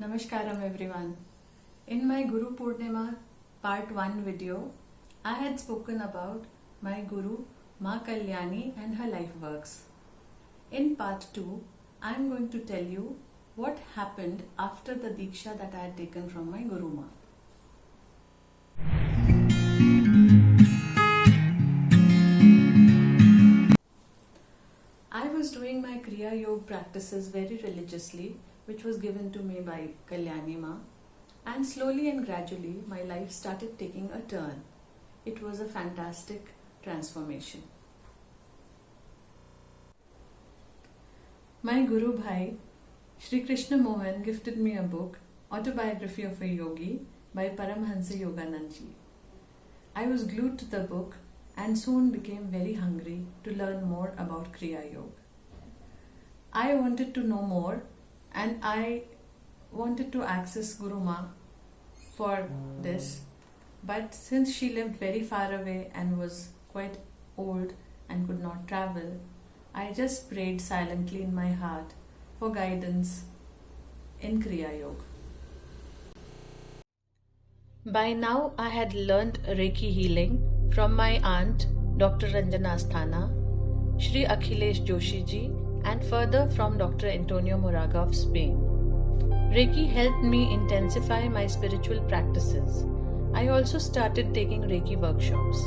Namaskaram everyone. In my Guru Purnima part 1 video, I had spoken about my Guru Ma Kalyani and her life works. In part 2, I am going to tell you what happened after the Diksha that I had taken from my Guru Ma. I was doing my Kriya Yoga practices very religiously, which was given to me by Kalyani Ma, and slowly and gradually my life started taking a turn. It was a fantastic transformation. My Guru Bhai, Shri Krishna Mohan, gifted me a book, Autobiography of a Yogi by Paramhansa Yoganandji. I was glued to the book and soon became very hungry to learn more about Kriya Yoga. I wanted to know more and I wanted to access Guru Ma for this, but since she lived very far away and was quite old and could not travel, I just prayed silently in my heart for guidance in Kriya Yoga. By now I had learnt Reiki healing from my aunt Dr. Ranjana Asthana, Shri Akhilesh Joshi ji, and further from Dr. Antonio Moraga of Spain. Reiki helped me intensify my spiritual practices. I also started taking Reiki workshops.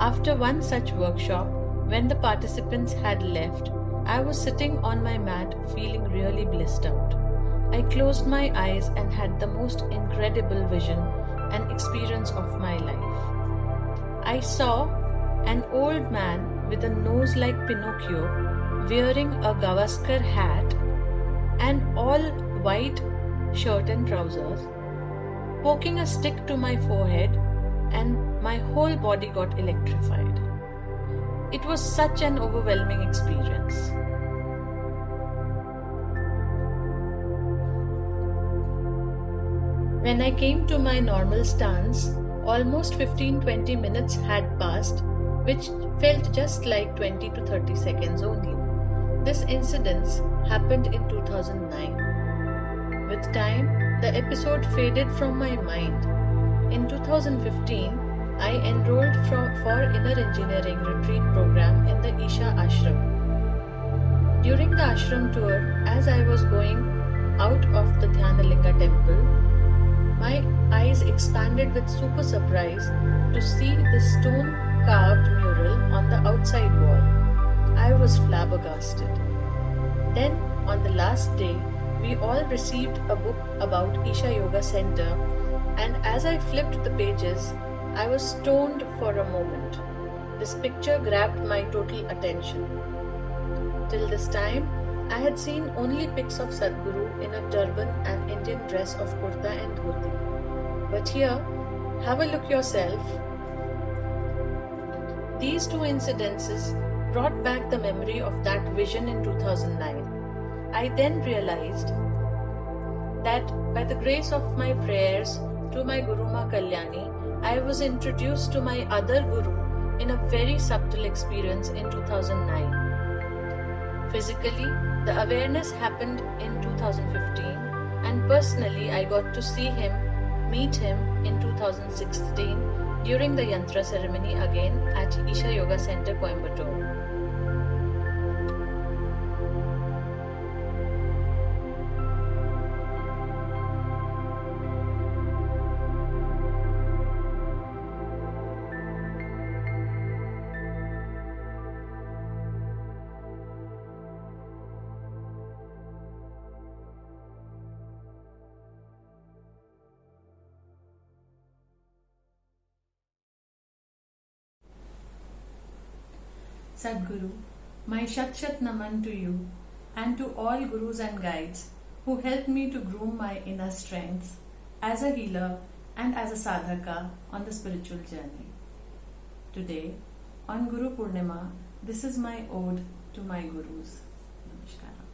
After one such workshop, when the participants had left, I was sitting on my mat feeling really blissed out. I closed my eyes and had the most incredible vision and experience of my life. I saw an old man with a nose like Pinocchio, wearing a Gavaskar hat and all white shirt and trousers, poking a stick to my forehead, and my whole body got electrified. It was such an overwhelming experience. When I came to my normal stance, almost 15-20 minutes had passed, which felt just like 20 to 30 seconds only. This incident happened in 2009. With time, the episode faded from my mind. In 2015, I enrolled for Inner Engineering Retreat program in the Isha Ashram. During the ashram tour, as I was going out of the Dhyanalinga temple, my eyes expanded with super surprise to see the stone carved mural on the outside wall. I was flabbergasted. Then, on the last day, we all received a book about Isha Yoga Center, and as I flipped the pages, I was stoned for a moment. This picture grabbed my total attention. Till this time, I had seen only pics of Sadhguru in a turban and Indian dress of kurta and dhoti. But here, have a look yourself. These two incidences brought back the memory of that vision in 2009. I then realized that by the grace of my prayers to my Guru Ma Kalyani, I was introduced to my other Guru in a very subtle experience in 2009. Physically, the awareness happened in 2015, and personally I got to see him, meet him in 2016 during the Yantra ceremony again at Isha Yoga Center, Coimbatore. Sadhguru, my Shat Naman to you and to all Gurus and guides who helped me to groom my inner strengths as a healer and as a sadhaka on the spiritual journey. Today, on Guru Purnima, this is my ode to my Gurus. Namaskar.